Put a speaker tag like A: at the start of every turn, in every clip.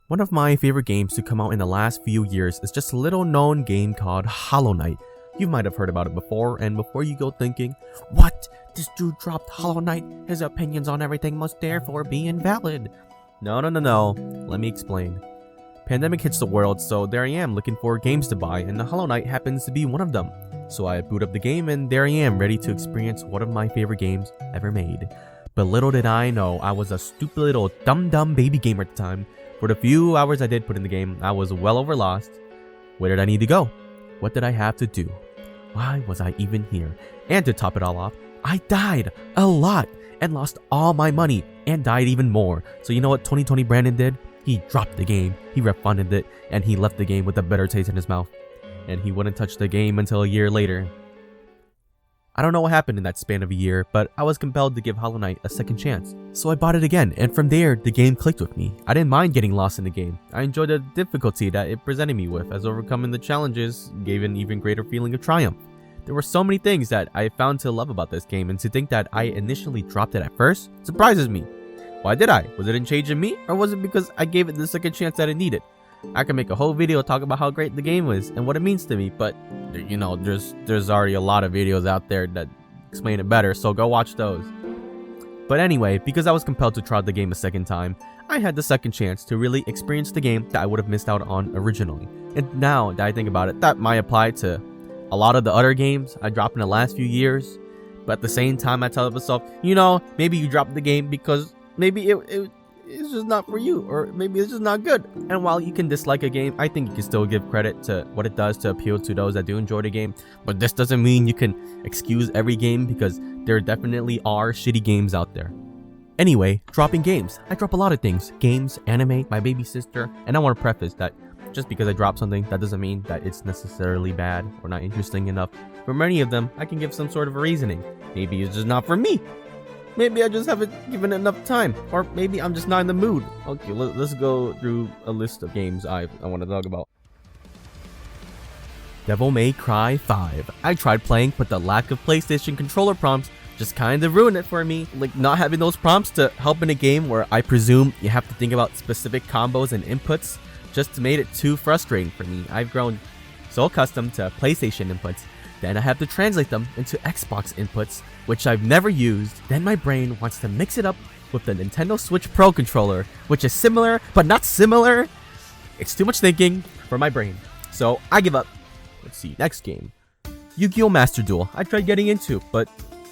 A: One of my favorite games to come out in the last few years is just a little known game called Hollow Knight. You might have heard about it before, and before you go thinking, what? This dude dropped Hollow Knight? His opinions on everything must therefore be invalid. No. Let me explain. Pandemic hits the world, so there I am looking for games to buy, and the Hollow Knight happens to be one of them. So I boot up the game, and there I am, ready to experience one of my favorite games ever made. But little did I know, I was a stupid little dumb baby gamer at the time. For the few hours I did put in the game, I was well over lost. Where did I need to go? What did I have to do? Why was I even here? And to top it all off, I died a lot and lost all my money and died even more. So you know what 2020 Brandon did? He dropped the game, he refunded it, and he left the game with a bitter taste in his mouth. And he wouldn't touch the game until a year later. I don't know what happened in that span of a year, but I was compelled to give Hollow Knight a second chance. So I bought it again, and from there, the game clicked with me. I didn't mind getting lost in the game. I enjoyed the difficulty that it presented me with, as overcoming the challenges gave an even greater feeling of triumph. There were so many things that I found to love about this game, and to think that I initially dropped it at first surprises me. Why did I? Was it a change in me, or was it because I gave it the second chance that it needed? I can make a whole video talk about how great the game was and what it means to me, but you know, there's already a lot of videos out there that explain it better, so go watch those. But anyway, because I was compelled to try the game a second time, I had the second chance to really experience the game that I would have missed out on originally. And now that I think about it, that might apply to a lot of the other games I dropped in the last few years. But at the same time, I tell myself, you know, maybe you dropped the game because maybe it's just not for you, or maybe it's just not good. And while you can dislike a game, I think you can still give credit to what it does to appeal to those that do enjoy the game. But this doesn't mean you can excuse every game, because there definitely are shitty games out there. Anyway, dropping games. I drop a lot of things. Games, anime, my baby sister, and I want to preface that just because I drop something, that doesn't mean that it's necessarily bad or not interesting enough. For many of them, I can give some sort of a reasoning. Maybe it's just not for me. Maybe I just haven't given it enough time, or maybe I'm just not in the mood. Okay, let's go through a list of games I want to talk about. Devil May Cry 5. I tried playing, but the lack of PlayStation controller prompts just kind of ruined it for me. Like, not having those prompts to help in a game where I presume you have to think about specific combos and inputs just made it too frustrating for me. I've grown so accustomed to PlayStation inputs, then I have to translate them into Xbox inputs, which I've never used. Then my brain wants to mix it up with the Nintendo Switch Pro controller, which is similar, but not similar. It's too much thinking for my brain, so I give up. Let's see, next game. Yu-Gi-Oh! Master Duel. I tried getting into, but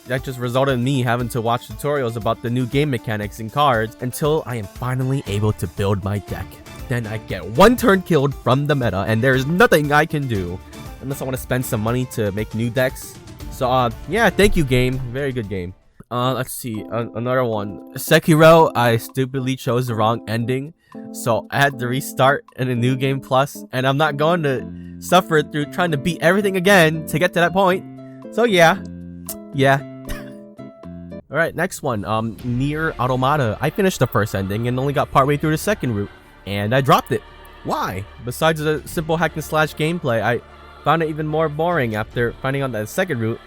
A: that just resulted in me having to watch tutorials about the new game mechanics and cards until I am finally able to build my deck. Then I get one turn killed from the meta, and there's nothing I can do unless I want to spend some money to make new decks. So yeah, thank you, game. Very good game. Let's see, another one. Sekiro, I stupidly chose the wrong ending, so I had to restart in a new game plus, and I'm not going to suffer through trying to beat everything again to get to that point. So yeah. Alright, next one. NieR Automata. I finished the first ending and only got partway through the second route, and I dropped it. Why? Besides the simple hack and slash gameplay, I found it even more boring after finding out that the second route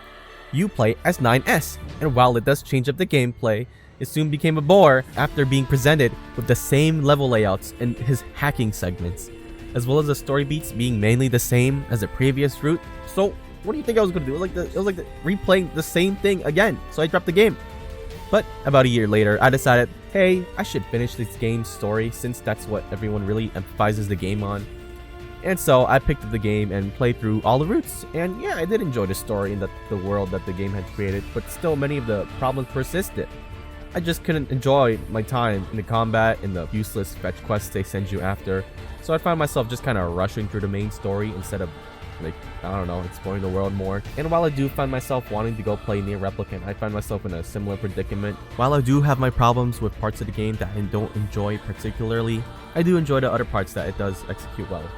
A: you play as 9S, and while it does change up the gameplay, it soon became a bore after being presented with the same level layouts and his hacking segments, as well as the story beats being mainly the same as the previous route. So what do you think I was gonna do? It was like replaying the same thing again, so I dropped the game. But about a year later, I decided, hey, I should finish this game's story, since that's what everyone really emphasizes the game on. And so I picked up the game and played through all the routes, and yeah, I did enjoy the story and the world that the game had created, but still many of the problems persisted. I just couldn't enjoy my time in the combat and the useless fetch quests they send you after, so I found myself just kind of rushing through the main story instead of, like, I don't know, exploring the world more. And while I do find myself wanting to go play NieR Replicant, I find myself in a similar predicament. While I do have my problems with parts of the game that I don't enjoy particularly, I do enjoy the other parts that it does execute well.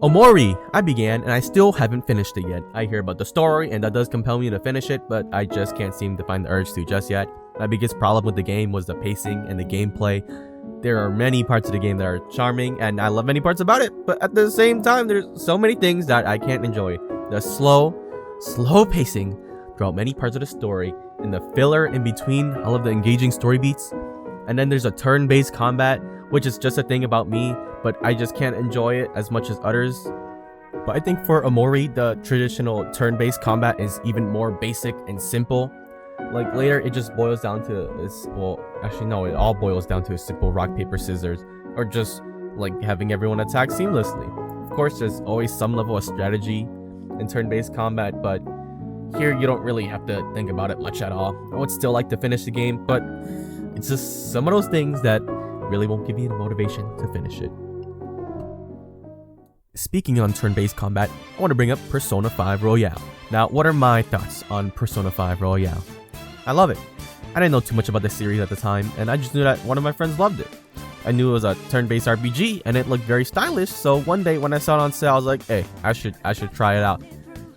A: Omori! I began, and I still haven't finished it yet. I hear about the story, and that does compel me to finish it, but I just can't seem to find the urge to just yet. My biggest problem with the game was the pacing and the gameplay. There are many parts of the game that are charming, and I love many parts about it, but at the same time, there's so many things that I can't enjoy. The slow pacing throughout many parts of the story, and the filler in between all of the engaging story beats. And then there's a turn-based combat which is just a thing about me, but I just can't enjoy it as much as others. But I think for Omori, the traditional turn-based combat is even more basic and simple. Like later, it just boils down to this. Well, actually no, it all boils down to a simple rock paper scissors, or just like having everyone attack seamlessly. Of course, there's always some level of strategy in turn-based combat, but here you don't really have to think about it much at all. I would still like to finish the game, but it's just some of those things that really won't give you the motivation to finish it. Speaking on turn-based combat, I want to bring up Persona 5 Royale. Now, what are my thoughts on Persona 5 Royale? I love it. I didn't know too much about the series at the time, and I just knew that one of my friends loved it. I knew it was a turn-based RPG, and it looked very stylish, so one day when I saw it on sale, I was like, hey, I should try it out.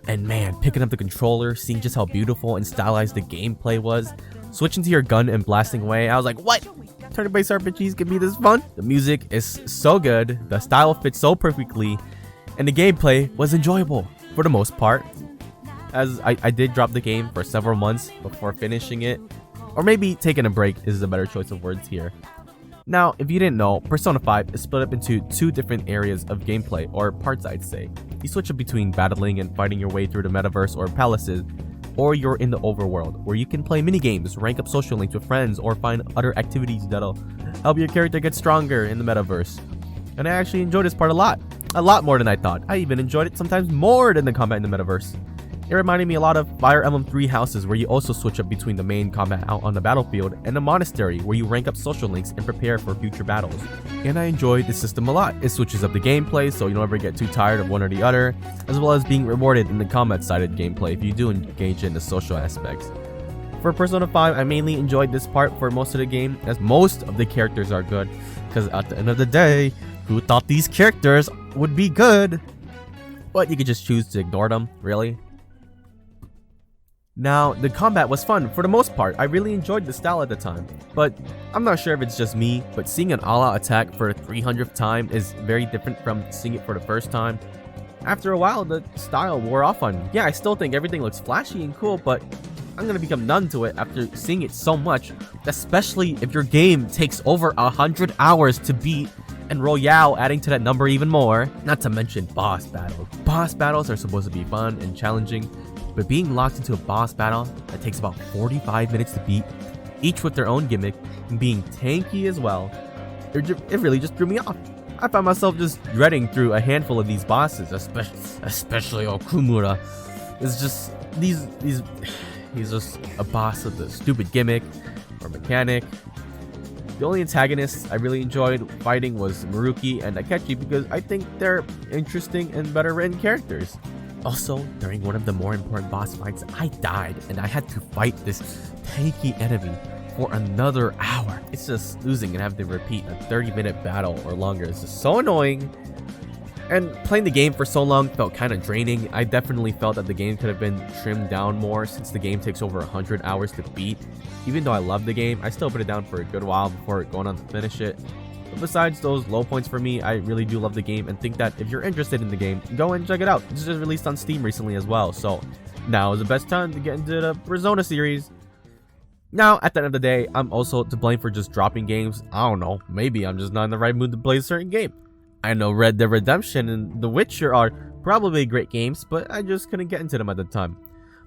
A: And man, picking up the controller, seeing just how beautiful and stylized the gameplay was, switching to your gun and blasting away, I was like, what? Turn-based RPGs can be this fun? The music is so good, the style fits so perfectly, and the gameplay was enjoyable for the most part. As I did drop the game for several months before finishing it, or maybe taking a break is a better choice of words here. Now, if you didn't know, Persona 5 is split up into two different areas of gameplay, or parts I'd say. You switch up between battling and fighting your way through the metaverse or palaces, or you're in the overworld, where you can play minigames, rank up social links with friends, or find other activities that'll help your character get stronger in the metaverse. And I actually enjoyed this part a lot more than I thought. I even enjoyed it sometimes more than the combat in the metaverse. It reminded me a lot of Fire Emblem 3 Houses, where you also switch up between the main combat out on the battlefield and the monastery, where you rank up social links and prepare for future battles. And I enjoyed the system a lot. It switches up the gameplay so you don't ever get too tired of one or the other, as well as being rewarded in the combat-sided gameplay if you do engage in the social aspects. For Persona 5, I mainly enjoyed this part for most of the game, as most of the characters are good, because at the end of the day, who thought these characters would be good? But you could just choose to ignore them, really. Now, the combat was fun for the most part. I really enjoyed the style at the time, but I'm not sure if it's just me, but seeing an all-out attack for the 300th time is very different from seeing it for the first time. After a while, the style wore off on me. Yeah, I still think everything looks flashy and cool, but I'm gonna become numb to it after seeing it so much, especially if your game takes over 100 hours to beat, and Royale adding to that number even more. Not to mention boss battles. Boss battles are supposed to be fun and challenging, but being locked into a boss battle that takes about 45 minutes to beat, each with their own gimmick, and being tanky as well, it really just threw me off. I found myself just dreading through a handful of these bosses, especially Okumura. It's just, he's just a boss with a stupid gimmick or mechanic. The only antagonists I really enjoyed fighting was Maruki and Akechi, because I think they're interesting and better written characters. Also, during one of the more important boss fights, I died and I had to fight this tanky enemy for another hour. It's just losing and having to repeat a 30-minute battle or longer. It's just so annoying. And playing the game for so long felt kind of draining. I definitely felt that the game could have been trimmed down more, since the game takes over 100 hours to beat. Even though I love the game, I still put it down for a good while before going on to finish it. But besides those low points for me, I really do love the game and think that if you're interested in the game, go and check it out. It's just released on Steam recently as well, so now is the best time to get into the Persona series. Now, at the end of the day, I'm also to blame for just dropping games. I don't know, maybe I'm just not in the right mood to play a certain game. I know Red Dead Redemption and The Witcher are probably great games, but I just couldn't get into them at the time.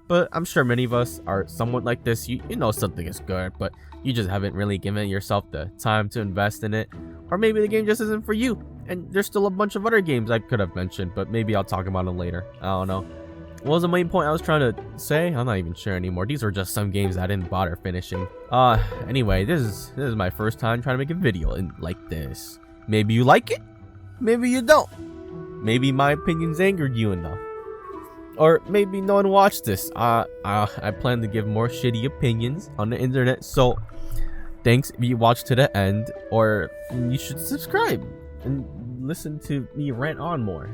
A: But I'm sure many of us are somewhat like this. You know something is good, but you just haven't really given yourself the time to invest in it. Or maybe the game just isn't for you. And there's still a bunch of other games I could have mentioned, but maybe I'll talk about them later. I don't know. What was the main point I was trying to say? I'm not even sure anymore. These are just some games I didn't bother finishing. Anyway, this is my first time trying to make a video like this. Maybe you like it, maybe you don't. Maybe my opinions angered you enough. Or maybe no one watched this. I plan to give more shitty opinions on the internet, so thanks if you watched to the end, or you should subscribe and listen to me rant on more.